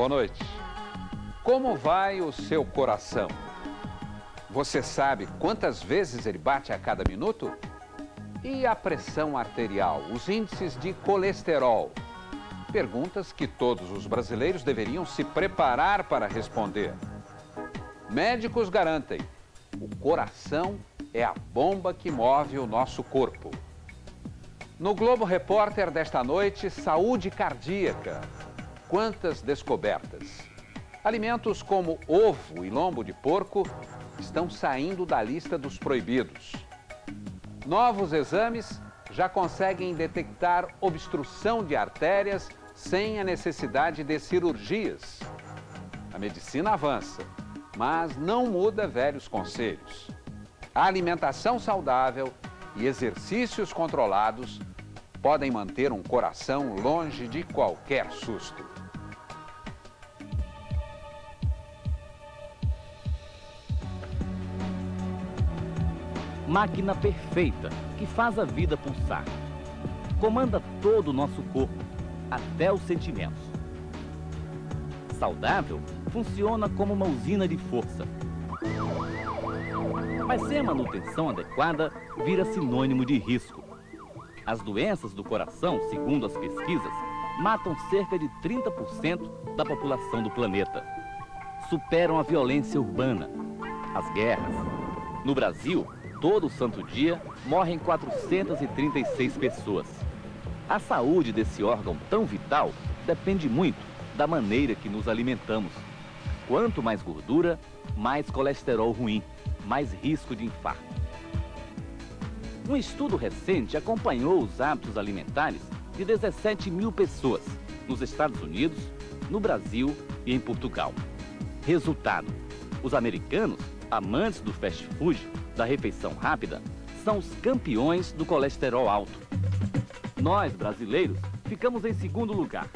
Boa noite. Como vai o seu coração? Você sabe quantas vezes ele bate a cada minuto? E a pressão arterial, os índices de colesterol? Perguntas que todos os brasileiros deveriam se preparar para responder. Médicos garantem, o coração é a bomba que move o nosso corpo. No Globo Repórter desta noite, saúde cardíaca. Quantas descobertas! Alimentos como ovo e lombo de porco estão saindo da lista dos proibidos. Novos exames já conseguem detectar obstrução de artérias sem a necessidade de cirurgias. A medicina avança, mas não muda velhos conselhos. A alimentação saudável e exercícios controlados podem manter um coração longe de qualquer susto. Máquina perfeita que faz a vida pulsar. Comanda todo o nosso corpo, até os sentimentos. Saudável, funciona como uma usina de força. Mas sem a manutenção adequada, vira sinônimo de risco. As doenças do coração, segundo as pesquisas, matam cerca de 30% da população do planeta. Superam a violência urbana, as guerras. No Brasil, todo santo dia, morrem 436 pessoas. A saúde desse órgão tão vital depende muito da maneira que nos alimentamos. Quanto mais gordura, mais colesterol ruim, mais risco de infarto. Um estudo recente acompanhou os hábitos alimentares de 17 mil pessoas nos Estados Unidos, no Brasil e em Portugal. Resultado: os americanos, amantes do fast food, da refeição rápida, são os campeões do colesterol alto. Nós, brasileiros, ficamos em segundo lugar.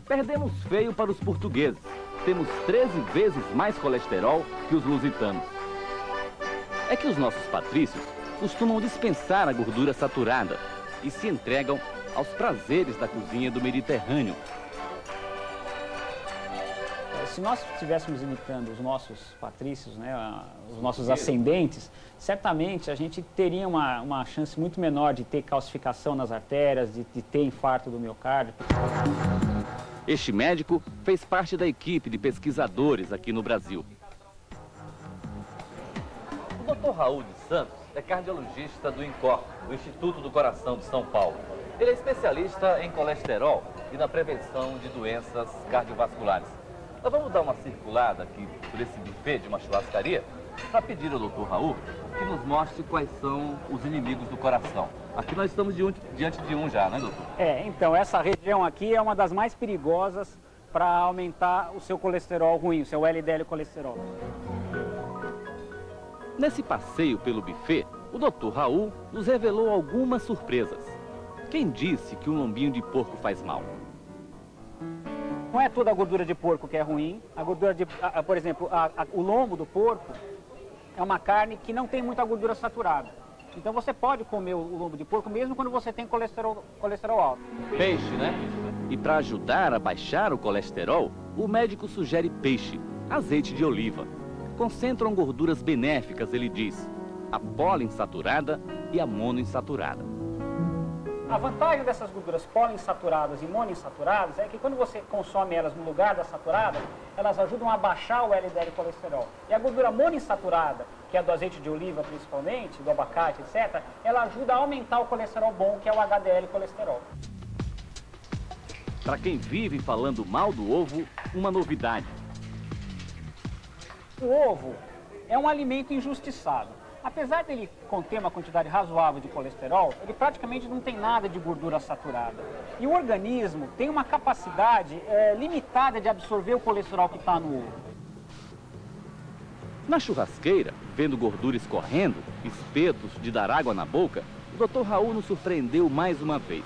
Perdemos feio para os portugueses. Temos 13 vezes mais colesterol que os lusitanos. É que os nossos patrícios costumam dispensar a gordura saturada e se entregam aos prazeres da cozinha do Mediterrâneo. Se nós estivéssemos imitando os nossos patrícios, né, os nossos ascendentes, certamente a gente teria uma chance muito menor de ter calcificação nas artérias, de ter infarto do miocárdio. Este médico fez parte da equipe de pesquisadores aqui no Brasil. O Dr. Raul de Santos é cardiologista do INCOR, do Instituto do Coração de São Paulo. Ele é especialista em colesterol e na prevenção de doenças cardiovasculares. Nós vamos dar uma circulada aqui por esse buffet de uma churrascaria para pedir ao Dr. Raul que nos mostre quais são os inimigos do coração. Aqui nós estamos diante de um já, né, doutor? Então essa região aqui é uma das mais perigosas para aumentar o seu colesterol ruim, o seu LDL colesterol. Nesse passeio pelo buffet, o Dr. Raul nos revelou algumas surpresas. Quem disse que um lombinho de porco faz mal? Não é toda a gordura de porco que é ruim. A gordura de, por exemplo, o lombo do porco é uma carne que não tem muita gordura saturada. Então você pode comer o lombo de porco mesmo quando você tem colesterol alto. Peixe, né? E para ajudar a baixar o colesterol, o médico sugere peixe, azeite de oliva. Concentram gorduras benéficas, ele diz, a poliinsaturada e a monoinsaturada. A vantagem dessas gorduras poliinsaturadas e monoinsaturadas é que quando você consome elas no lugar da saturada, elas ajudam a baixar o LDL colesterol. E a gordura monoinsaturada, que é do azeite de oliva principalmente, do abacate, etc., ela ajuda a aumentar o colesterol bom, que é o HDL colesterol. Para quem vive falando mal do ovo, uma novidade. O ovo é um alimento injustiçado. Apesar dele conter uma quantidade razoável de colesterol, ele praticamente não tem nada de gordura saturada. E o organismo tem uma capacidade limitada de absorver o colesterol que está no ovo. Na churrasqueira, vendo gordura escorrendo, espetos de dar água na boca, o Dr. Raul nos surpreendeu mais uma vez.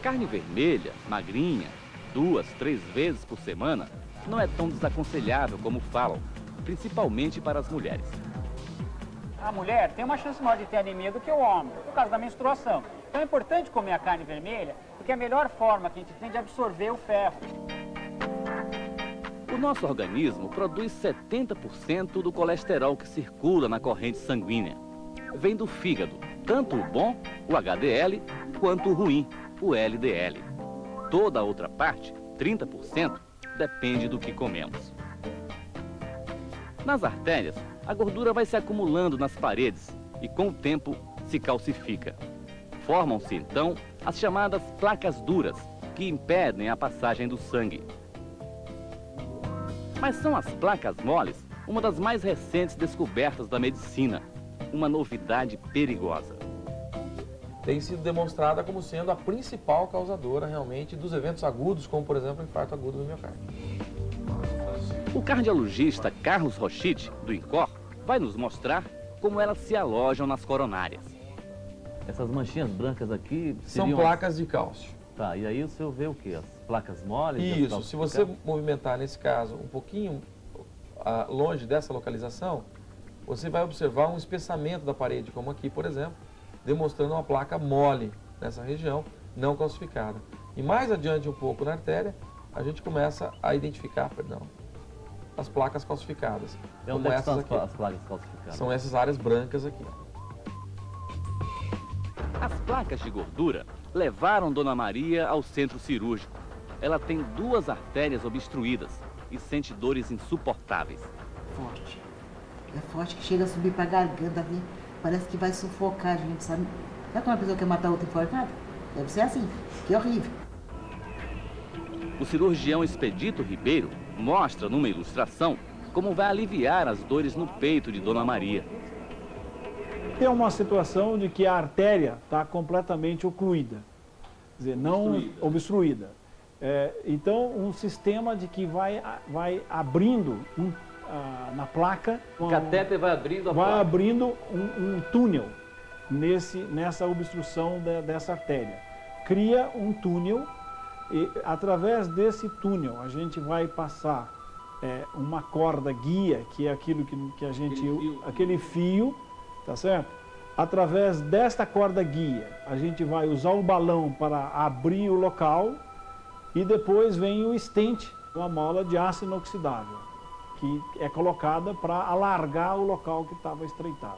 Carne vermelha, magrinha, 2, 3 vezes por semana, não é tão desaconselhável como falam, principalmente para as mulheres. A mulher tem uma chance maior de ter anemia do que o homem, por causa da menstruação. Então é importante comer a carne vermelha, porque é a melhor forma que a gente tem de absorver o ferro. O nosso organismo produz 70% do colesterol que circula na corrente sanguínea. Vem do fígado, tanto o bom, o HDL, quanto o ruim, o LDL. Toda a outra parte, 30%, depende do que comemos. Nas artérias, a gordura vai se acumulando nas paredes e, com o tempo, se calcifica. Formam-se, então, as chamadas placas duras, que impedem a passagem do sangue. Mas são as placas moles uma das mais recentes descobertas da medicina, uma novidade perigosa. Tem sido demonstrada como sendo a principal causadora, realmente, dos eventos agudos, como, por exemplo, o infarto agudo do miocárdio. O cardiologista Carlos Rochit, do INCOR, vai nos mostrar como elas se alojam nas coronárias. Essas manchinhas brancas aqui São placas de cálcio. Tá, e aí o senhor vê o quê? As placas moles? Isso, se você movimentar, nesse caso, um pouquinho longe dessa localização, você vai observar um espessamento da parede, como aqui, por exemplo, demonstrando uma placa mole nessa região, não calcificada. E mais adiante um pouco na artéria, a gente começa a identificar, as placas calcificadas. E onde é que são as placas calcificadas? São essas áreas brancas aqui. As placas de gordura levaram Dona Maria ao centro cirúrgico. Ela tem 2 artérias obstruídas e sente dores insuportáveis. Forte. É forte que chega a subir para a garganta, né? Parece que vai sufocar a gente, sabe? Sabe quando uma pessoa quer matar outra enforcada? Deve ser assim, que horrível. O cirurgião Expedito Ribeiro mostra numa ilustração como vai aliviar as dores no peito de Dona Maria. É uma situação de que a artéria está completamente ocluída, quer dizer, não obstruída. Então, um sistema de que vai abrindo na placa... O catéter vai abrindo a placa? Vai abrindo um túnel nessa obstrução dessa artéria. Cria um túnel e, através desse túnel, a gente vai passar uma corda guia, que é aquilo que a gente... Aquele fio, tá certo? Através desta corda guia, a gente vai usar o balão para abrir o local e depois vem o stent, uma mola de aço inoxidável, que é colocada para alargar o local que estava estreitado.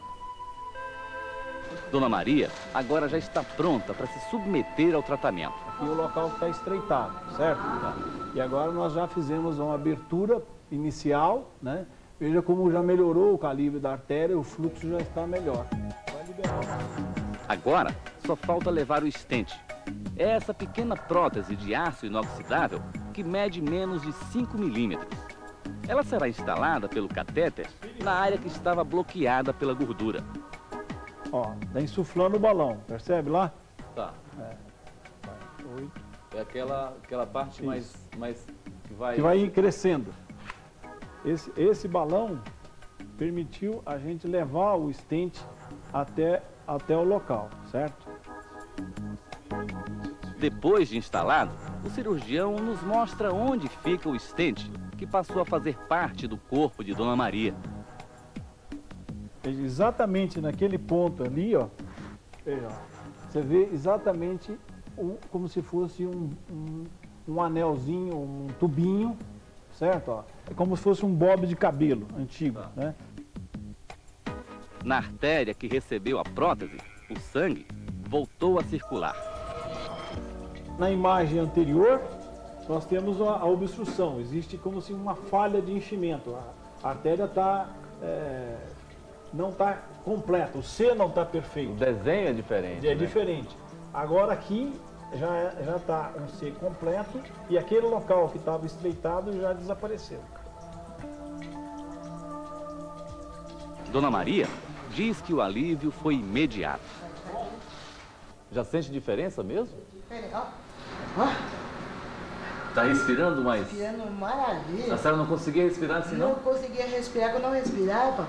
Dona Maria agora já está pronta para se submeter ao tratamento. Aqui o local está estreitado, certo? E agora nós já fizemos uma abertura inicial, né? Veja como já melhorou o calibre da artéria, o fluxo já está melhor. Vai liberar. Agora só falta levar o stent. É essa pequena prótese de aço inoxidável que mede menos de 5 milímetros. Ela será instalada pelo catéter na área que estava bloqueada pela gordura. Ó, está insuflando o balão, percebe lá? Tá. É aquela parte mais que vai ir crescendo. Esse balão permitiu a gente levar o stent até o local, certo? Depois de instalado, o cirurgião nos mostra onde fica o stent, que passou a fazer parte do corpo de Dona Maria. Exatamente naquele ponto ali, ó, você vê exatamente como se fosse um anelzinho, um tubinho, certo? Ó, é como se fosse um bob de cabelo antigo, né? Na artéria que recebeu a prótese, o sangue voltou a circular. Na imagem anterior, nós temos a obstrução. Existe como se uma falha de enchimento. A artéria não está completa, o C não está perfeito. O desenho é diferente. É diferente. Agora aqui já está um C completo e aquele local que estava estreitado já desapareceu. Dona Maria diz que o alívio foi imediato. Já sente diferença mesmo? Ó, Tá respirando mais? respirando maravilha. A senhora não conseguia respirar assim, Não não? conseguia respirar, quando eu não respirava,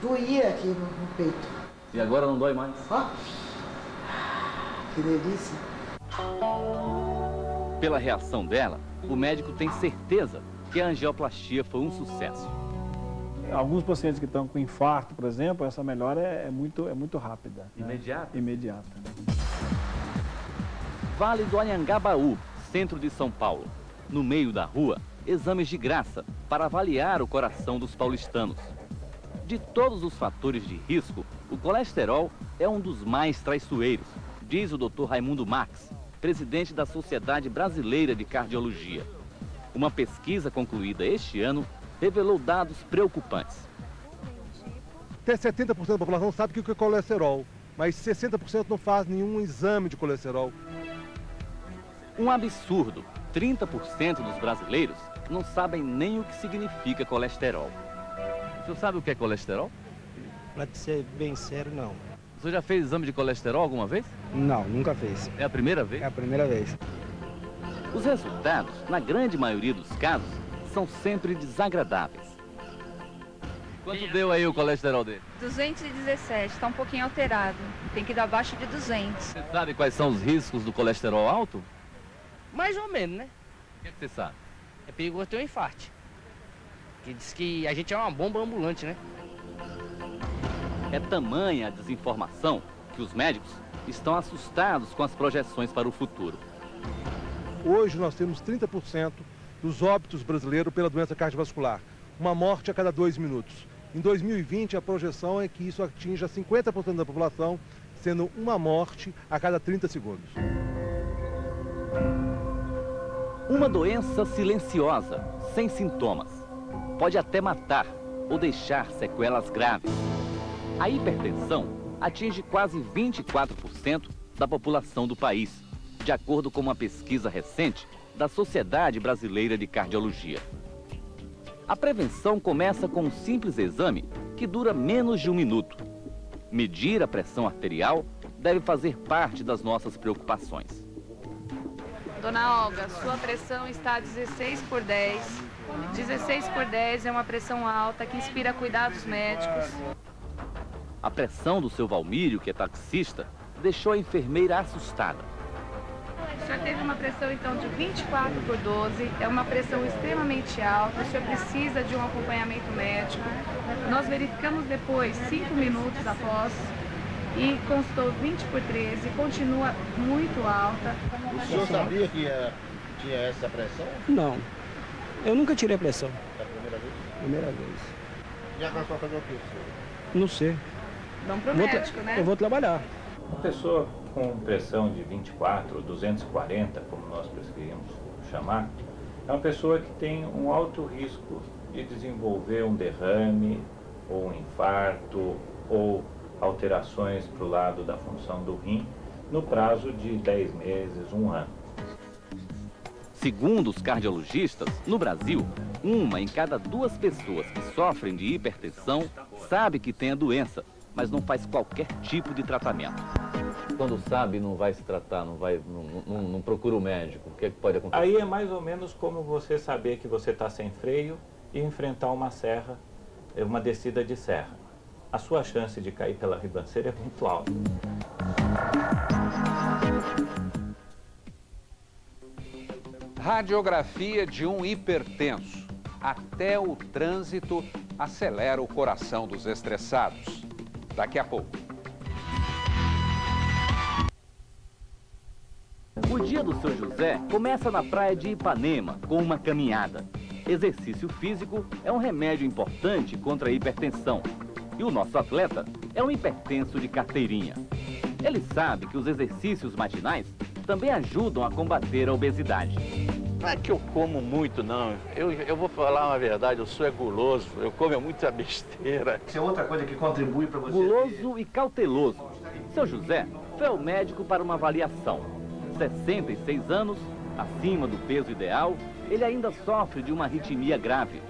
doía aqui no peito. E agora não dói mais? Ó, que delícia. Pela reação dela, o médico tem certeza que a angioplastia foi um sucesso. Alguns pacientes que estão com infarto, por exemplo, essa melhora é muito rápida. Imediata? Né? Imediata. Vale do Anhangabaú, centro de São Paulo. No meio da rua, exames de graça para avaliar o coração dos paulistanos. De todos os fatores de risco, o colesterol é um dos mais traiçoeiros, diz o Dr. Raimundo Marques, presidente da Sociedade Brasileira de Cardiologia. Uma pesquisa concluída este ano revelou dados preocupantes. Até 70% da população sabe o que é colesterol, mas 60% não faz nenhum exame de colesterol. Um absurdo. 30% dos brasileiros não sabem nem o que significa colesterol. O senhor sabe o que é colesterol? Pra ser bem sério, não. O senhor já fez exame de colesterol alguma vez? Não, nunca fez. É a primeira vez? É a primeira vez. Os resultados, na grande maioria dos casos, são sempre desagradáveis. Quanto deu aí o colesterol dele? 217, está um pouquinho alterado. Tem que dar abaixo de 200. Você sabe quais são os riscos do colesterol alto? Mais ou menos, né? O que você sabe? É perigoso ter um infarte. Que diz que a gente é uma bomba ambulante, né? É tamanha a desinformação que os médicos estão assustados com as projeções para o futuro. Hoje nós temos 30% dos óbitos brasileiros pela doença cardiovascular, uma morte a cada 2 minutos. Em 2020, a projeção é que isso atinja 50% da população, sendo uma morte a cada 30 segundos. Uma doença silenciosa, sem sintomas. Pode até matar ou deixar sequelas graves. A hipertensão atinge quase 24% da população do país, de acordo com uma pesquisa recente da Sociedade Brasileira de Cardiologia. A prevenção começa com um simples exame que dura menos de 1 minuto. Medir a pressão arterial deve fazer parte das nossas preocupações. Dona Olga, sua pressão está 16/10. 16/10 é uma pressão alta que inspira cuidados médicos. A pressão do seu Valmírio, que é taxista, deixou a enfermeira assustada. O senhor teve uma pressão, então, de 24/12. É uma pressão extremamente alta. O senhor precisa de um acompanhamento médico. Nós verificamos depois, 5 minutos após, e constou 20/13. Continua muito alta. O senhor sabia que tinha essa pressão? Não. Eu nunca tirei a pressão. É a primeira vez? Primeira vez. E agora você vai fazer o quê, senhor? Não sei. Vamos pro médico, né? Eu vou trabalhar. Uma pessoa com pressão de 24, 240, como nós preferimos chamar, é uma pessoa que tem um alto risco de desenvolver um derrame, ou um infarto, ou alterações para o lado da função do rim, no prazo de 10 meses, 1 ano. Segundo os cardiologistas, no Brasil, 1 em cada 2 pessoas que sofrem de hipertensão sabe que tem a doença, mas não faz qualquer tipo de tratamento. Quando sabe, não vai se tratar, não procura o médico, o que é que pode acontecer? Aí é mais ou menos como você saber que você está sem freio e enfrentar uma serra, uma descida de serra. A sua chance de cair pela ribanceira é muito alta. Radiografia de um hipertenso. Até o trânsito acelera o coração dos estressados. Daqui a pouco. O dia do São José começa na praia de Ipanema, com uma caminhada. Exercício físico é um remédio importante contra a hipertensão. E o nosso atleta é um hipertenso de carteirinha. Ele sabe que os exercícios matinais também ajudam a combater a obesidade. Não é que eu como muito, não. Eu vou falar uma verdade, eu sou guloso, eu como muita besteira. Isso é outra coisa que contribui para você. Guloso e cauteloso. Seu José foi ao médico para uma avaliação. 66 anos, acima do peso ideal, ele ainda sofre de uma arritmia grave.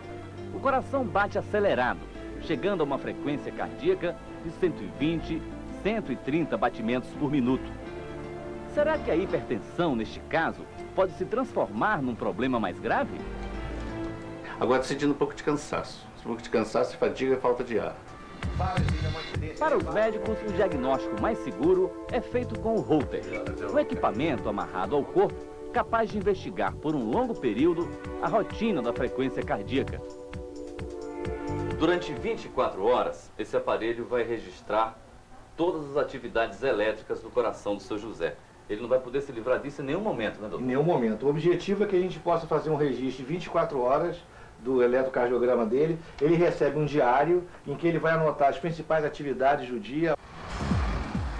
O coração bate acelerado, chegando a uma frequência cardíaca de 120, 130 batimentos por minuto. Será que a hipertensão, neste caso, pode se transformar num problema mais grave? Agora estou sentindo um pouco de cansaço. Um pouco de cansaço, fadiga e falta de ar. Para os médicos, o diagnóstico mais seguro é feito com o Holter, um equipamento amarrado ao corpo capaz de investigar por um longo período a rotina da frequência cardíaca. Durante 24 horas, esse aparelho vai registrar todas as atividades elétricas do coração do seu José. Ele não vai poder se livrar disso em nenhum momento, né, doutor? Em nenhum momento. O objetivo é que a gente possa fazer um registro de 24 horas do eletrocardiograma dele. Ele recebe um diário em que ele vai anotar as principais atividades do dia.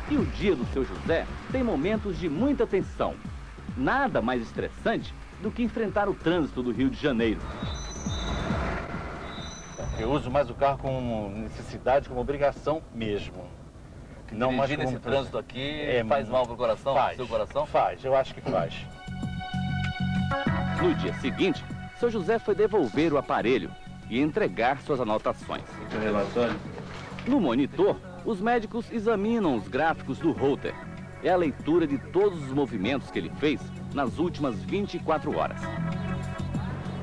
E o dia do seu José tem momentos de muita tensão. Nada mais estressante do que enfrentar o trânsito do Rio de Janeiro. Eu uso mais o carro como necessidade, como obrigação mesmo. Não mais Dirigir como nesse trânsito aqui faz mal pro coração? Faz, seu coração? Faz, eu acho que faz. No dia seguinte, seu José foi devolver o aparelho e entregar suas anotações. Seu relatório? No monitor, os médicos examinam os gráficos do holter. É a leitura de todos os movimentos que ele fez nas últimas 24 horas.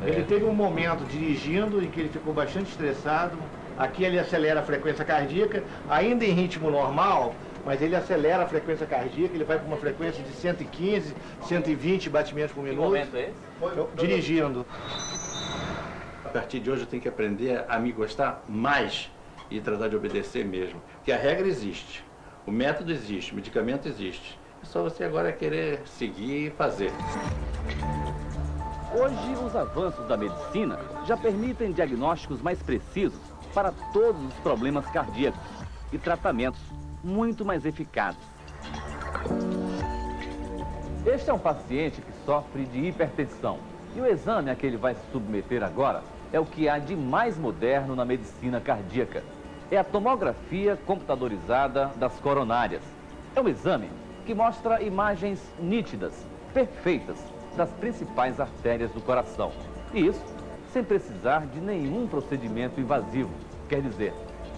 Ele teve um momento dirigindo em que ele ficou bastante estressado. Aqui ele acelera a frequência cardíaca, ainda em ritmo normal, mas ele acelera a frequência cardíaca, ele vai para uma frequência de 115, 120 batimentos por minuto. Que momento é esse? Dirigindo. A partir de hoje eu tenho que aprender a me gostar mais e tratar de obedecer mesmo. Porque a regra existe, o método existe, o medicamento existe. É só você agora querer seguir e fazer. Hoje, os avanços da medicina já permitem diagnósticos mais precisos para todos os problemas cardíacos e tratamentos muito mais eficazes. Este é um paciente que sofre de hipertensão e o exame a que ele vai se submeter agora é o que há de mais moderno na medicina cardíaca. É a tomografia computadorizada das coronárias. É um exame que mostra imagens nítidas, perfeitas, das principais artérias do coração. E isso sem precisar de nenhum procedimento invasivo, quer dizer,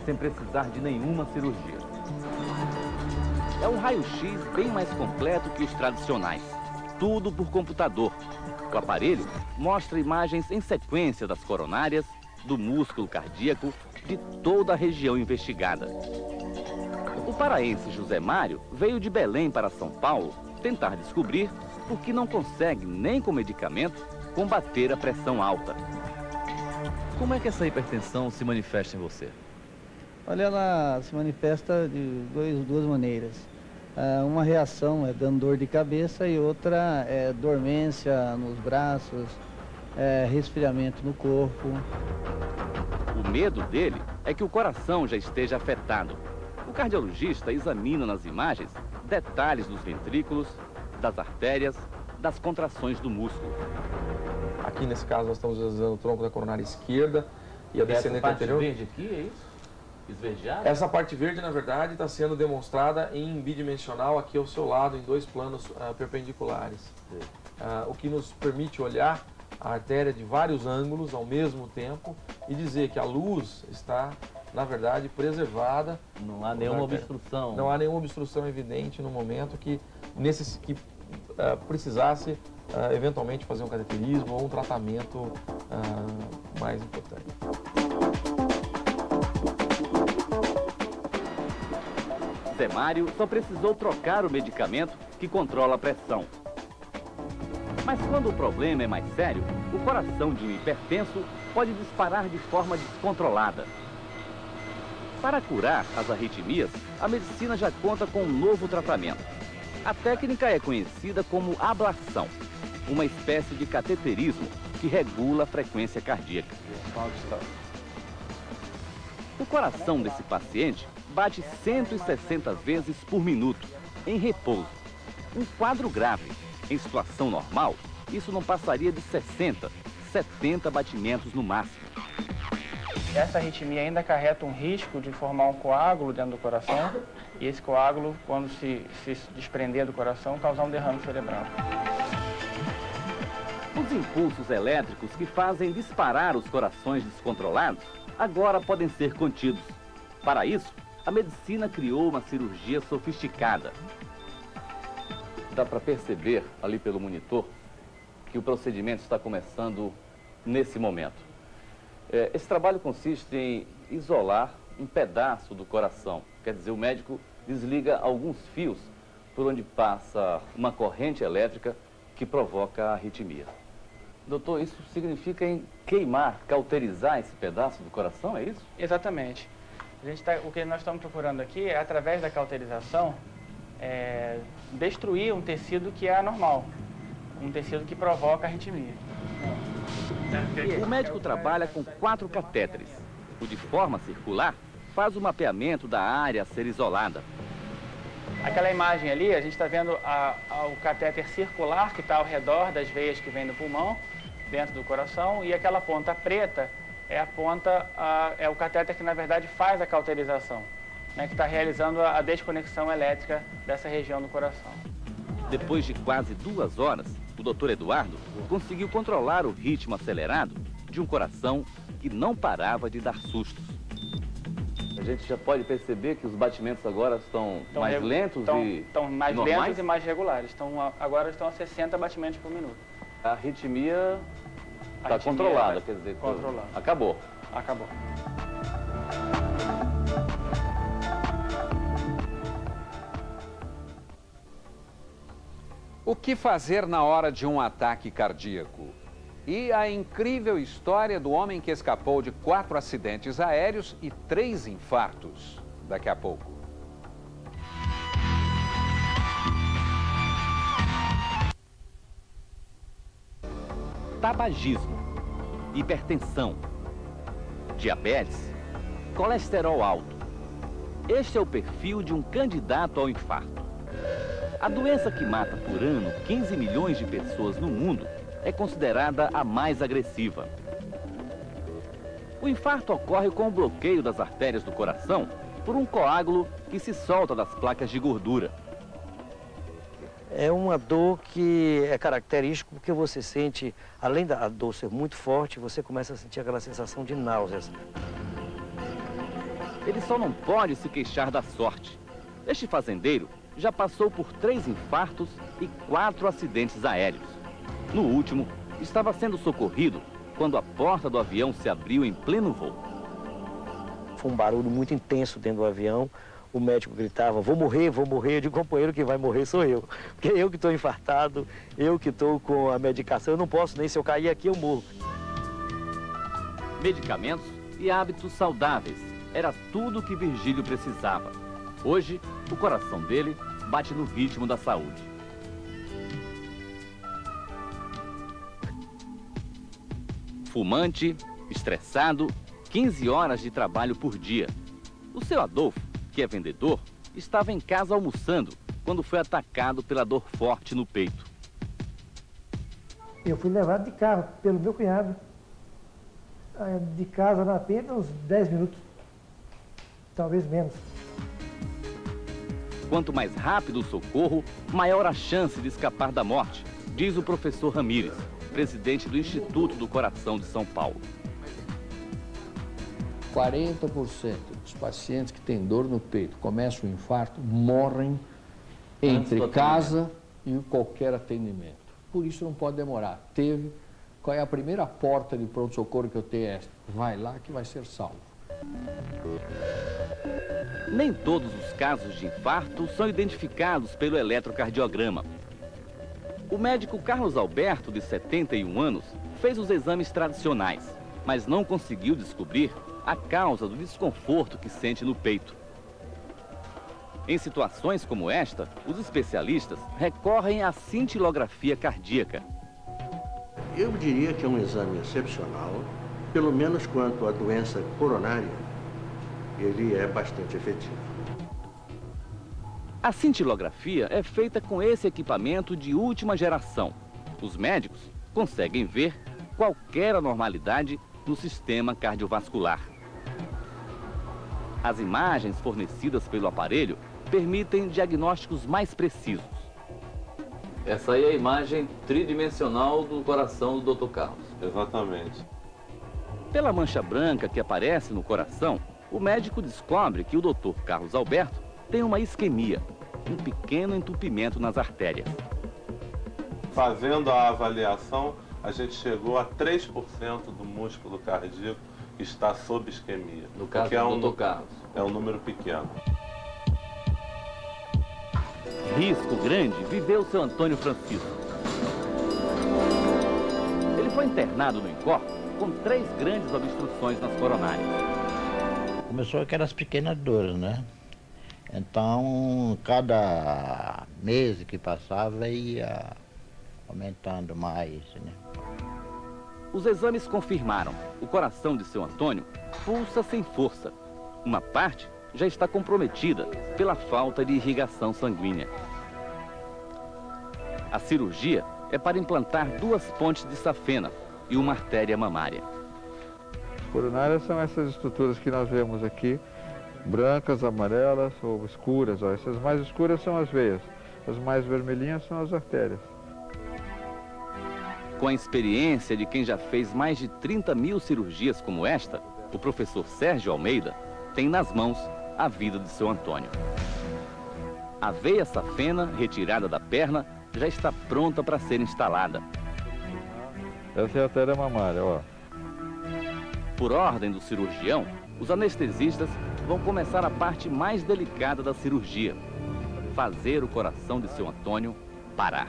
sem precisar de nenhuma cirurgia. É um raio-x bem mais completo que os tradicionais, tudo por computador. O aparelho mostra imagens em sequência das coronárias, do músculo cardíaco, de toda a região investigada. O paraense José Mário veio de Belém para São Paulo tentar descobrir por que não consegue, nem com medicamento, combater a pressão alta. Como é que essa hipertensão se manifesta em você? Olha, ela se manifesta de duas maneiras. Uma reação é dando dor de cabeça e outra é dormência nos braços, resfriamento no corpo. O medo dele é que o coração já esteja afetado. O cardiologista examina nas imagens detalhes dos ventrículos, das artérias, das contrações do músculo. Aqui nesse caso nós estamos usando o tronco da coronária esquerda e a descendente anterior. Essa parte verde aqui, é isso? Esverdeada? Essa parte verde, na verdade, está sendo demonstrada em bidimensional aqui ao seu lado, em dois planos perpendiculares. O que nos permite olhar a artéria de vários ângulos ao mesmo tempo e dizer que a luz está, na verdade, preservada. Não há nenhuma obstrução. Não há nenhuma obstrução evidente no momento que precisasse eventualmente fazer um cateterismo ou um tratamento mais importante. Zé Mário só precisou trocar o medicamento que controla a pressão. Mas quando o problema é mais sério, o coração de um hipertenso pode disparar de forma descontrolada. Para curar as arritmias, a medicina já conta com um novo tratamento. A técnica é conhecida como ablação, uma espécie de cateterismo que regula a frequência cardíaca. O coração desse paciente bate 160 vezes por minuto, em repouso. Um quadro grave. Em situação normal, isso não passaria de 60, 70 batimentos no máximo. Essa arritmia ainda acarreta um risco de formar um coágulo dentro do coração e esse coágulo, quando se desprender do coração, causar um derrame cerebral. Os impulsos elétricos que fazem disparar os corações descontrolados agora podem ser contidos. Para isso, a medicina criou uma cirurgia sofisticada. Dá para perceber ali pelo monitor que o procedimento está começando nesse momento. Esse trabalho consiste em isolar um pedaço do coração. Quer dizer, o médico desliga alguns fios por onde passa uma corrente elétrica que provoca a arritmia. Doutor, isso significa em queimar, cauterizar esse pedaço do coração, é isso? Exatamente. O que nós estamos procurando aqui é, através da cauterização, destruir um tecido que é anormal, um tecido que provoca arritmia. O médico trabalha com 4 catéteres. O de forma circular faz o mapeamento da área a ser isolada. Aquela imagem ali, a gente está vendo o catéter circular que está ao redor das veias que vem do pulmão, dentro do coração, e aquela ponta preta é é o catéter que na verdade faz a cauterização, né, que está realizando a desconexão elétrica dessa região do coração. Depois de quase 2 horas, o Dr. Eduardo conseguiu controlar o ritmo acelerado de um coração que não parava de dar sustos. A gente já pode perceber que os batimentos agora estão mais lentos estão mais lentos e mais regulares. Agora estão a 60 batimentos por minuto. A arritmia está controlada, quer dizer, controlada. Acabou. Acabou. O que fazer na hora de um ataque cardíaco? E a incrível história do homem que escapou de 4 acidentes aéreos e 3 infartos. Daqui a pouco. Tabagismo, hipertensão, diabetes, colesterol alto. Este é o perfil de um candidato ao infarto. A doença que mata por ano 15 milhões de pessoas no mundo é considerada a mais agressiva. O infarto ocorre com o bloqueio das artérias do coração por um coágulo que se solta das placas de gordura. É uma dor que é característica porque você sente, além da dor ser muito forte, você começa a sentir aquela sensação de náuseas. Ele só não pode se queixar da sorte. Este fazendeiro já passou por 3 infartos e 4 acidentes aéreos. No último, estava sendo socorrido quando a porta do avião se abriu em pleno voo. Foi um barulho muito intenso dentro do avião. O médico gritava, vou morrer, vou morrer. Eu digo, companheiro, quem vai morrer sou eu. Porque eu que estou infartado, eu que estou com a medicação, eu não posso nem, se eu cair aqui, eu morro. Medicamentos e hábitos saudáveis. Era tudo o que Virgílio precisava. Hoje, o coração dele bate no ritmo da saúde. Fumante, estressado, 15 horas de trabalho por dia. O seu Adolfo, que é vendedor, estava em casa almoçando quando foi atacado pela dor forte no peito. Eu fui levado de carro pelo meu cunhado, de casa na apenas uns 10 minutos, talvez menos. Quanto mais rápido o socorro, maior a chance de escapar da morte, diz o professor Ramírez, presidente do Instituto do Coração de São Paulo. 40% dos pacientes que têm dor no peito, começam o infarto, morrem entre casa e qualquer atendimento. Por isso não pode demorar. Qual é a primeira porta de pronto-socorro que eu tenho? Esta. Vai lá que vai ser salvo. Nem todos os casos de infarto são identificados pelo eletrocardiograma. O médico Carlos Alberto, de 71 anos, fez os exames tradicionais, mas não conseguiu descobrir a causa do desconforto que sente no peito. Em situações como esta, os especialistas recorrem à cintilografia cardíaca. Eu diria que é um exame excepcional, pelo menos quanto à doença coronária, ele é bastante efetivo. A cintilografia é feita com esse equipamento de última geração. Os médicos conseguem ver qualquer anormalidade no sistema cardiovascular. As imagens fornecidas pelo aparelho permitem diagnósticos mais precisos. Essa aí é a imagem tridimensional do coração do Dr. Carlos. Exatamente. Pela mancha branca que aparece no coração, o médico descobre que o Dr. Carlos Alberto tem uma isquemia, um pequeno entupimento nas artérias. Fazendo a avaliação, a gente chegou a 3% do músculo cardíaco que está sob isquemia. No caso do Dr. Carlos. É um número pequeno. Risco grande viveu seu Antônio Francisco. Ele foi internado no INCOR com 3 grandes obstruções nas coronárias. Começou aquelas pequenas dores, né? Então, cada mês que passava ia aumentando mais, né? Os exames confirmaram. O coração de seu Antônio pulsa sem força. Uma parte já está comprometida pela falta de irrigação sanguínea. A cirurgia é para implantar 2 pontes de safena e uma artéria mamária. Coronárias são essas estruturas que nós vemos aqui, brancas, amarelas ou escuras. Ó. Essas mais escuras são as veias, as mais vermelhinhas são as artérias. Com a experiência de quem já fez mais de 30 mil cirurgias como esta, o professor Sérgio Almeida tem nas mãos a vida de seu Antônio. A veia safena, retirada da perna, já está pronta para ser instalada. Essa é a artéria mamária, ó. Por ordem do cirurgião, os anestesistas vão começar a parte mais delicada da cirurgia: fazer o coração de seu Antônio parar.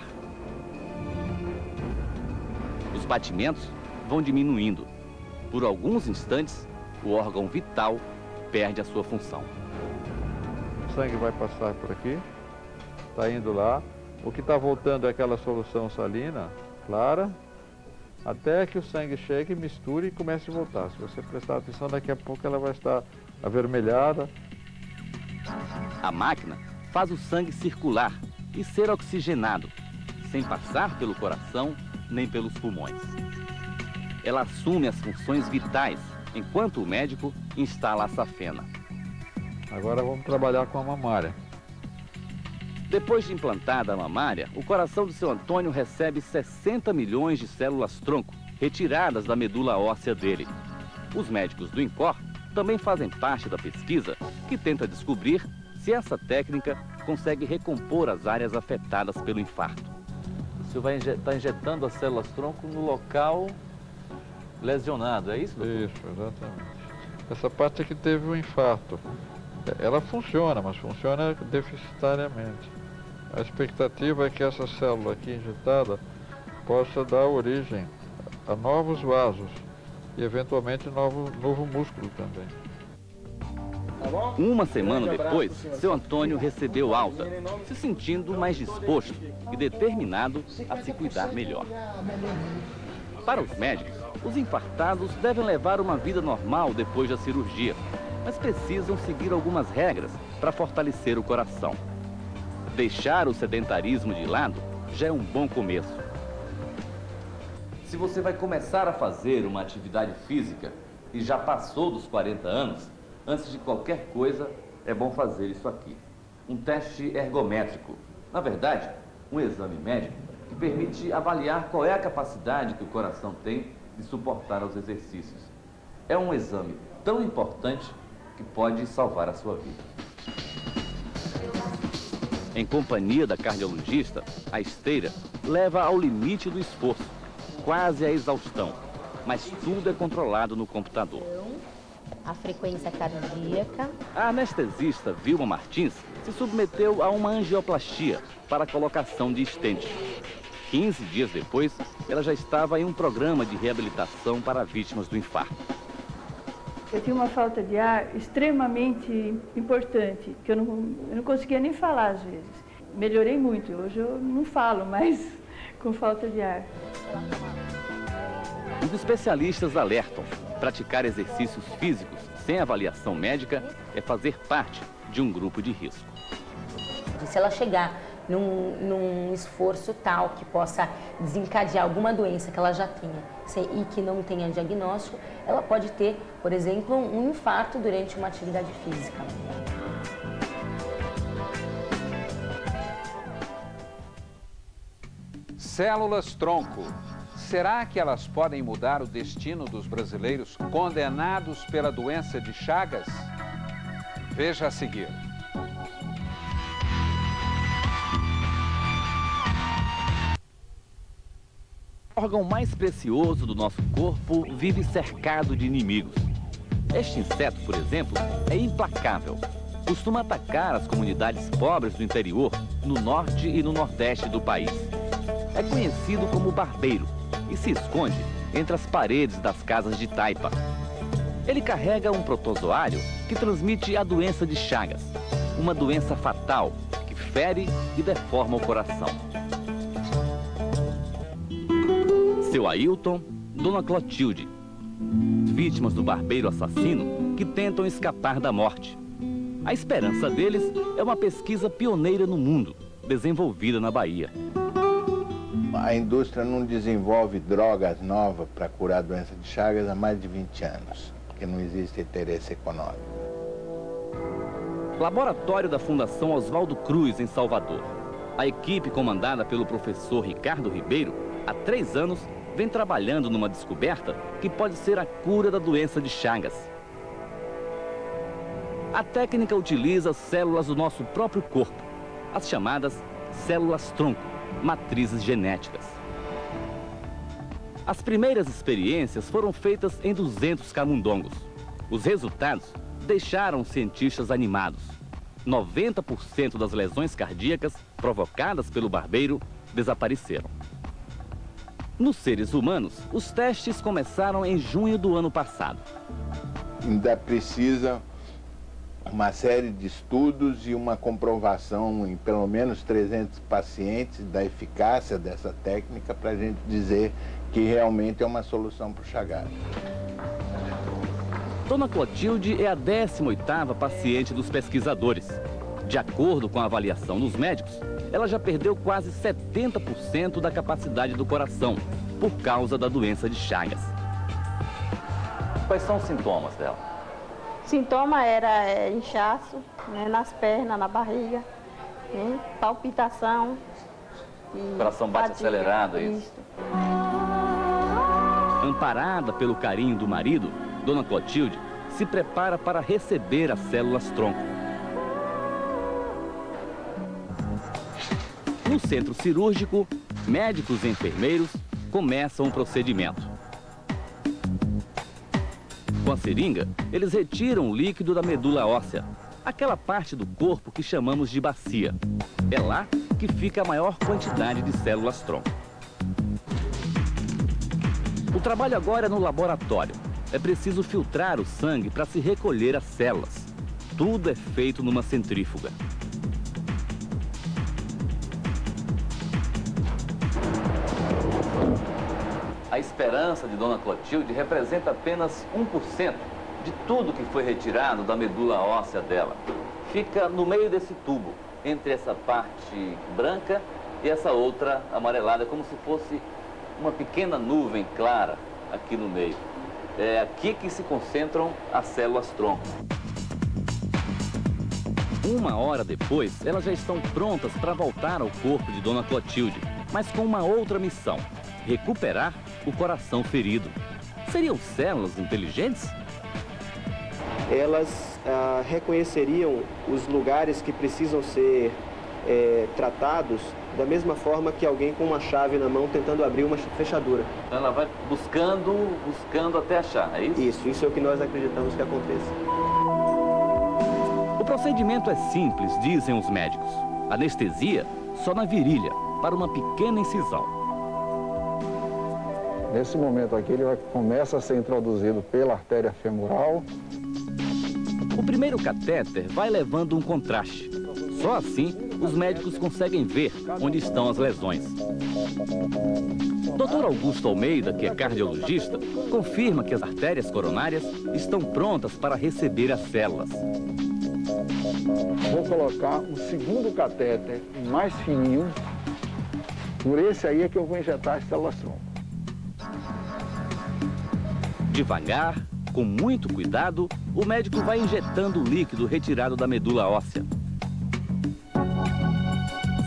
Os batimentos vão diminuindo. Por alguns instantes, o órgão vital perde a sua função. O sangue vai passar por aqui, está indo lá. O que está voltando é aquela solução salina, clara, até que o sangue chegue, misture e comece a voltar. Se você prestar atenção, daqui a pouco ela vai estar avermelhada. A máquina faz o sangue circular e ser oxigenado, sem passar pelo coração nem pelos pulmões. Ela assume as funções vitais, enquanto o médico instala a safena. Agora vamos trabalhar com a mamária. Depois de implantada a mamária, o coração de seu Antônio recebe 60 milhões de células-tronco, retiradas da medula óssea dele. Os médicos do INCOR também fazem parte da pesquisa que tenta descobrir se essa técnica consegue recompor as áreas afetadas pelo infarto. Você vai estar injetando as células-tronco no local lesionado, é isso, doutor? Isso, exatamente. Essa parte aqui teve um infarto. Ela funciona, mas funciona deficitariamente. A expectativa é que essa célula aqui injetada possa dar origem a novos vasos e, eventualmente, novo músculo também. Uma semana depois, seu Antônio recebeu alta, se sentindo mais disposto e determinado a se cuidar melhor. Para os médicos, os infartados devem levar uma vida normal depois da cirurgia, mas precisam seguir algumas regras para fortalecer o coração. Deixar o sedentarismo de lado já é um bom começo. Se você vai começar a fazer uma atividade física e já passou dos 40 anos, antes de qualquer coisa, é bom fazer isso aqui. Um teste ergométrico. Na verdade, um exame médico que permite avaliar qual é a capacidade que o coração tem de suportar os exercícios. É um exame tão importante que pode salvar a sua vida. Em companhia da cardiologista, a esteira leva ao limite do esforço, quase à exaustão, mas tudo é controlado no computador. A frequência cardíaca. A anestesista Vilma Martins se submeteu a uma angioplastia para a colocação de estente. 15 dias depois, ela já estava em um programa de reabilitação para vítimas do infarto. Eu tinha uma falta de ar extremamente importante, que eu não conseguia nem falar às vezes. Melhorei muito, hoje eu não falo mais com falta de ar. Os especialistas alertam: praticar exercícios físicos sem avaliação médica é fazer parte de um grupo de risco. Se ela chegar num esforço tal que possa desencadear alguma doença que ela já tenha e que não tenha diagnóstico, ela pode ter, por exemplo, um infarto durante uma atividade física. Células-tronco. Será que elas podem mudar o destino dos brasileiros condenados pela doença de Chagas? Veja a seguir. O órgão mais precioso do nosso corpo vive cercado de inimigos. Este inseto, por exemplo, é implacável. Costuma atacar as comunidades pobres do interior, no norte e no nordeste do país. É conhecido como barbeiro e se esconde entre as paredes das casas de taipa. Ele carrega um protozoário que transmite a doença de Chagas, uma doença fatal que fere e deforma o coração. Seu Ailton, Dona Clotilde, vítimas do barbeiro assassino que tentam escapar da morte. A esperança deles é uma pesquisa pioneira no mundo, desenvolvida na Bahia. A indústria não desenvolve drogas novas para curar a doença de Chagas há mais de 20 anos, porque não existe interesse econômico. Laboratório da Fundação Oswaldo Cruz, em Salvador. A equipe, comandada pelo professor Ricardo Ribeiro, há 3 anos, vem trabalhando numa descoberta que pode ser a cura da doença de Chagas. A técnica utiliza células do nosso próprio corpo, as chamadas células-tronco, matrizes genéticas. As primeiras experiências foram feitas em 200 camundongos. Os resultados deixaram os cientistas animados. 90% das lesões cardíacas provocadas pelo barbeiro desapareceram. Nos seres humanos, os testes começaram em junho do ano passado. Ainda precisa uma série de estudos e uma comprovação em pelo menos 300 pacientes da eficácia dessa técnica para a gente dizer que realmente é uma solução para o Chagas. Dona Clotilde é a 18ª paciente dos pesquisadores. De acordo com a avaliação dos médicos, ela já perdeu quase 70% da capacidade do coração por causa da doença de Chagas. Quais são os sintomas dela? Sintoma era inchaço, né, nas pernas, na barriga, né, palpitação. O coração bate acelerado, é isso? Amparada pelo carinho do marido, Dona Clotilde se prepara para receber as células-tronco. No centro cirúrgico, médicos e enfermeiros começam o procedimento. Com a seringa, eles retiram o líquido da medula óssea, aquela parte do corpo que chamamos de bacia. É lá que fica a maior quantidade de células-tronco. O trabalho agora é no laboratório. É preciso filtrar o sangue para se recolher as células. Tudo é feito numa centrífuga. A esperança de Dona Clotilde representa apenas 1% de tudo que foi retirado da medula óssea dela. Fica no meio desse tubo, entre essa parte branca e essa outra amarelada, como se fosse uma pequena nuvem clara aqui no meio. É aqui que se concentram as células-tronco. 1 hora depois, elas já estão prontas para voltar ao corpo de Dona Clotilde, mas com uma outra missão: recuperar o coração ferido. Seriam células inteligentes? Elas reconheceriam os lugares que precisam ser tratados da mesma forma que alguém com uma chave na mão tentando abrir uma fechadura. Ela vai buscando até achar, é isso? Isso é o que nós acreditamos que aconteça. O procedimento é simples, dizem os médicos. Anestesia só na virilha, para uma pequena incisão. Nesse momento aqui, ele começa a ser introduzido pela artéria femoral. O primeiro catéter vai levando um contraste. Só assim, os médicos conseguem ver onde estão as lesões. Dr. Augusto Almeida, que é cardiologista, confirma que as artérias coronárias estão prontas para receber as células. Vou colocar um segundo catéter mais fininho. Por esse aí é que eu vou injetar as células-tronco. Devagar, com muito cuidado, o médico vai injetando o líquido retirado da medula óssea.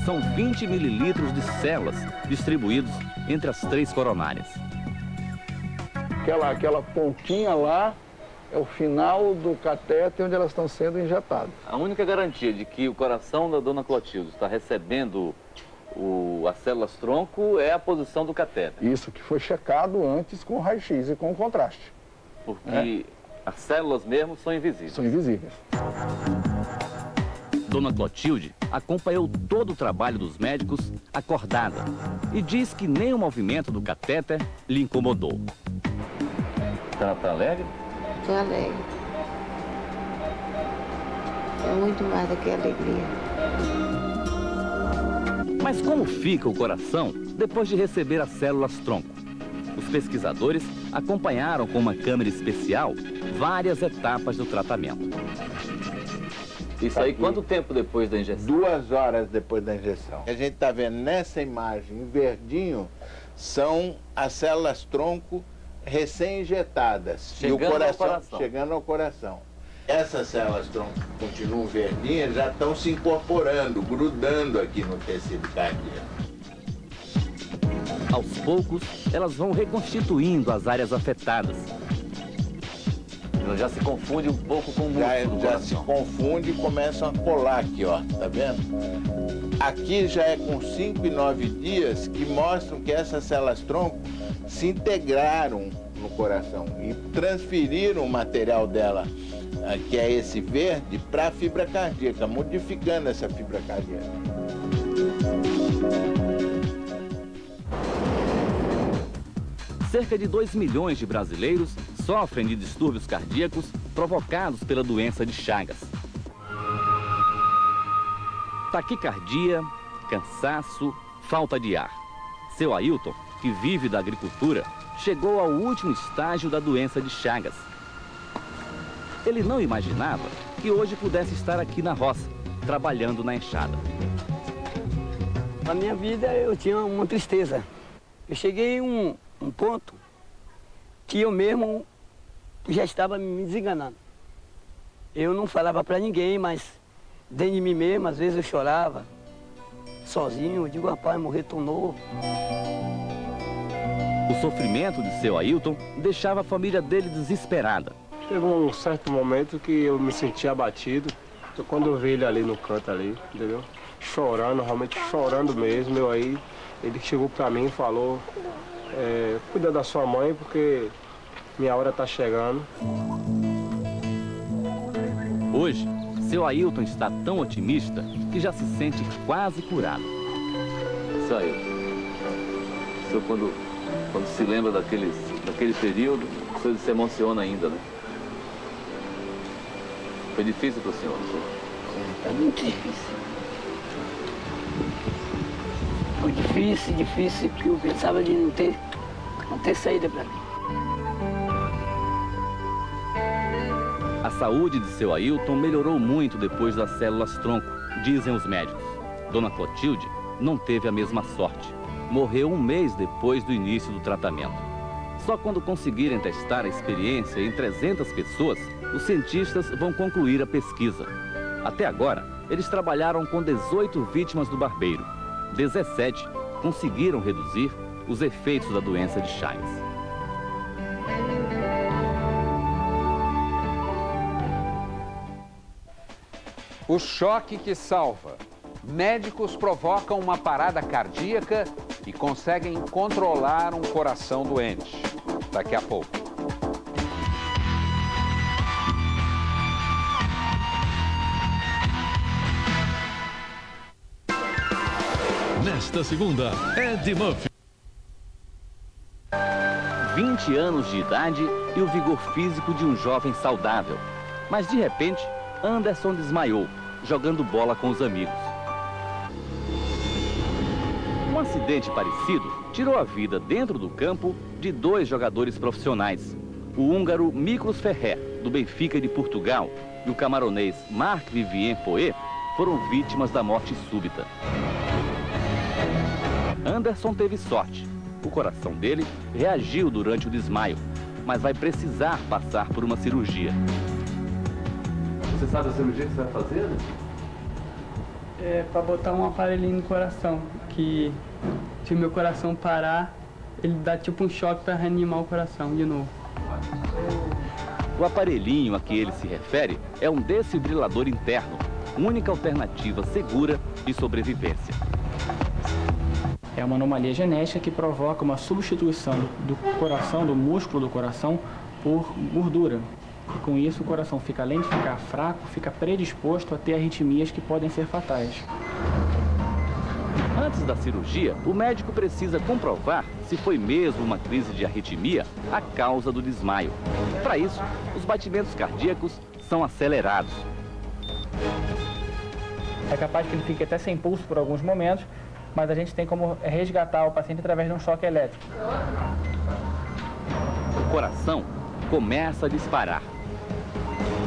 São 20 mililitros de células distribuídos entre as 3 coronárias. Aquela pontinha lá é o final do catéter onde elas estão sendo injetadas. A única garantia de que o coração da Dona Clotilde está recebendo as células-tronco é a posição do catéter. Isso que foi checado antes com o raio-x e com o contraste. Porque as células mesmo são invisíveis. São invisíveis. Dona Clotilde acompanhou todo o trabalho dos médicos acordada e diz que nem o movimento do catéter lhe incomodou. Tá alegre? Estou alegre. É muito mais do que alegria. Mas como fica o coração depois de receber as células-tronco? Os pesquisadores acompanharam com uma câmera especial várias etapas do tratamento. Isso aí, quanto tempo depois da injeção? 2 horas depois da injeção. A gente está vendo nessa imagem, em verdinho, são as células-tronco recém-injetadas. E o coração chegando ao coração. Essas células-tronco que continuam verdinhas já estão se incorporando, grudando aqui no tecido cardíaco. Aos poucos, elas vão reconstituindo as áreas afetadas. Já se confunde um pouco com o músculo. Já se confunde e começam a colar aqui, ó, tá vendo? Aqui já é com 5 e 9 dias que mostram que essas células-tronco se integraram no coração e transferiram o material dela, que é esse verde, para a fibra cardíaca, modificando essa fibra cardíaca. Cerca de 2 milhões de brasileiros sofrem de distúrbios cardíacos provocados pela doença de Chagas. Taquicardia, cansaço, falta de ar. Seu Ailton, que vive da agricultura, chegou ao último estágio da doença de Chagas. Ele não imaginava que hoje pudesse estar aqui na roça, trabalhando na enxada. Na minha vida eu tinha uma tristeza. Eu cheguei em um ponto que eu mesmo já estava me desenganando. Eu não falava para ninguém, mas dentro de mim mesmo, às vezes eu chorava, sozinho. Eu digo, rapaz, morrer tão novo. O sofrimento de seu Ailton deixava a família dele desesperada. Chegou um certo momento que eu me senti abatido. Quando eu vi ele ali no canto ali, entendeu? Chorando, realmente chorando mesmo. Ele chegou para mim e falou, cuida da sua mãe porque minha hora está chegando. Hoje, seu Ailton está tão otimista que já se sente quase curado. Seu Ailton, o senhor quando se lembra daquele período, o senhor se emociona ainda, né? Foi difícil para o senhor? Foi muito difícil. Foi difícil, porque eu pensava de não ter saída para mim. A saúde de seu Ailton melhorou muito depois das células-tronco, dizem os médicos. Dona Clotilde não teve a mesma sorte. Morreu 1 mês depois do início do tratamento. Só quando conseguirem testar a experiência em 300 pessoas, os cientistas vão concluir a pesquisa. Até agora, eles trabalharam com 18 vítimas do barbeiro. 17 conseguiram reduzir os efeitos da doença de Chagas. O choque que salva. Médicos provocam uma parada cardíaca e conseguem controlar um coração doente. Daqui a pouco. Nesta segunda, Ed Murphy. 20 anos de idade e o vigor físico de um jovem saudável. Mas de repente, Anderson desmaiou, jogando bola com os amigos. Um acidente parecido tirou a vida dentro do campo de 2 jogadores profissionais. O húngaro Miklos Ferrer, do Benfica de Portugal, e o camaronês Marc-Vivien Foé foram vítimas da morte súbita. Anderson teve sorte. O coração dele reagiu durante o desmaio, mas vai precisar passar por uma cirurgia. Você sabe a cirurgia que você vai fazer? É para botar um aparelhinho no coração, que se o meu coração parar, ele dá tipo um choque para reanimar o coração de novo. O aparelhinho a que ele se refere é um desfibrilador interno, única alternativa segura de sobrevivência. É uma anomalia genética que provoca uma substituição do coração, do músculo do coração, por gordura. E com isso o coração fica, além de ficar fraco, fica predisposto a ter arritmias que podem ser fatais. Antes da cirurgia, o médico precisa comprovar se foi mesmo uma crise de arritmia a causa do desmaio. Para isso, os batimentos cardíacos são acelerados. É capaz que ele fique até sem pulso por alguns momentos, mas a gente tem como resgatar o paciente através de um choque elétrico. O coração começa a disparar.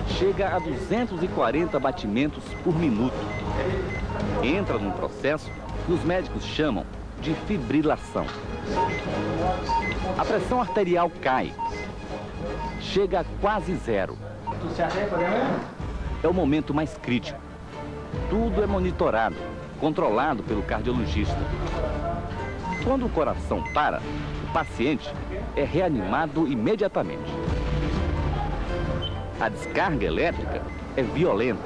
Chega a 240 batimentos por minuto. Entra num processo que os médicos chamam de fibrilação. A pressão arterial cai. Chega a quase zero. É o momento mais crítico. Tudo é monitorado, controlado pelo cardiologista. Quando o coração para, o paciente é reanimado imediatamente. A descarga elétrica é violenta.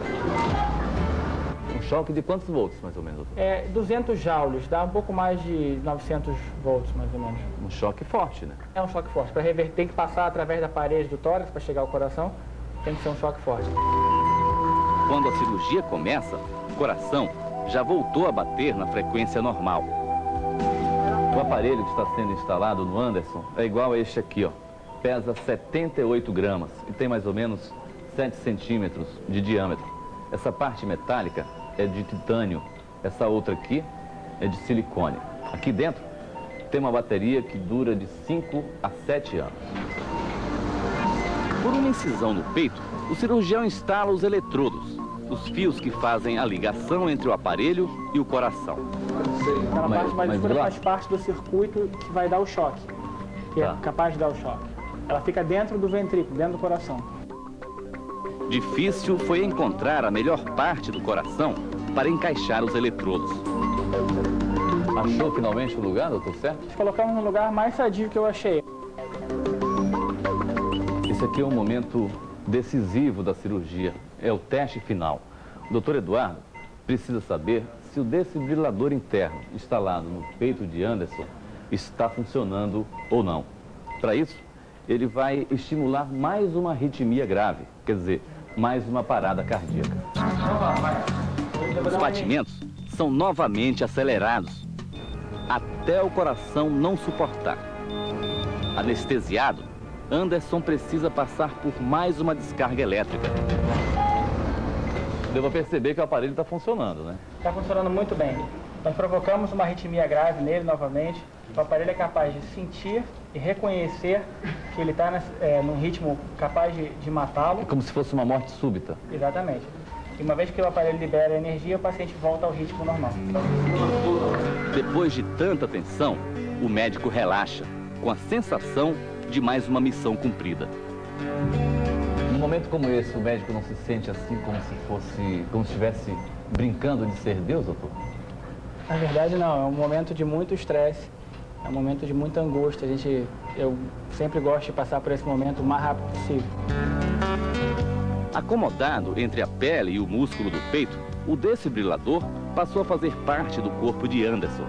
Um choque de quantos volts, mais ou menos, doutor? 200 joules, dá um pouco mais de 900 volts, mais ou menos. Um choque forte, né? É um choque forte. Para reverter, tem que passar através da parede do tórax para chegar ao coração. Tem que ser um choque forte. Quando a cirurgia começa, o coração já voltou a bater na frequência normal. O aparelho que está sendo instalado no Anderson é igual a este aqui, ó. Pesa 78 gramas e tem mais ou menos 7 centímetros de diâmetro. Essa parte metálica é de titânio, essa outra aqui é de silicone. Aqui dentro tem uma bateria que dura de 5 a 7 anos. Por uma incisão no peito, o cirurgião instala os eletrodos, os fios que fazem a ligação entre o aparelho e o coração. Aquela parte mais escura faz parte do circuito que vai dar o choque, que é capaz de dar o choque. Ela fica dentro do ventrículo, dentro do coração. Difícil foi encontrar a melhor parte do coração para encaixar os eletrodos. Achou finalmente o lugar, doutor, certo? Nós colocamos no lugar mais sadio que eu achei. Esse aqui é um momento decisivo da cirurgia, é o teste final. O doutor Eduardo precisa saber se o desfibrilador interno instalado no peito de Anderson está funcionando ou não. Para isso, ele vai estimular mais uma arritmia grave, quer dizer, mais uma parada cardíaca. Os batimentos são novamente acelerados, até o coração não suportar. Anestesiado, Anderson precisa passar por mais uma descarga elétrica. Deu para perceber que o aparelho está funcionando, né? Está funcionando muito bem. Nós provocamos uma arritmia grave nele novamente. O aparelho é capaz de sentir e reconhecer que ele está num ritmo capaz de matá-lo. É como se fosse uma morte súbita. Exatamente. E uma vez que o aparelho libera energia, o paciente volta ao ritmo normal. Depois de tanta tensão, o médico relaxa, com a sensação de mais uma missão cumprida. Num momento como esse, o médico não se sente assim como se estivesse brincando de ser Deus, doutor? Na verdade, não. É um momento de muito estresse, é um momento de muita angústia. Eu sempre gosto de passar por esse momento o mais rápido possível. Acomodado entre a pele e o músculo do peito, o desfibrilador passou a fazer parte do corpo de Anderson.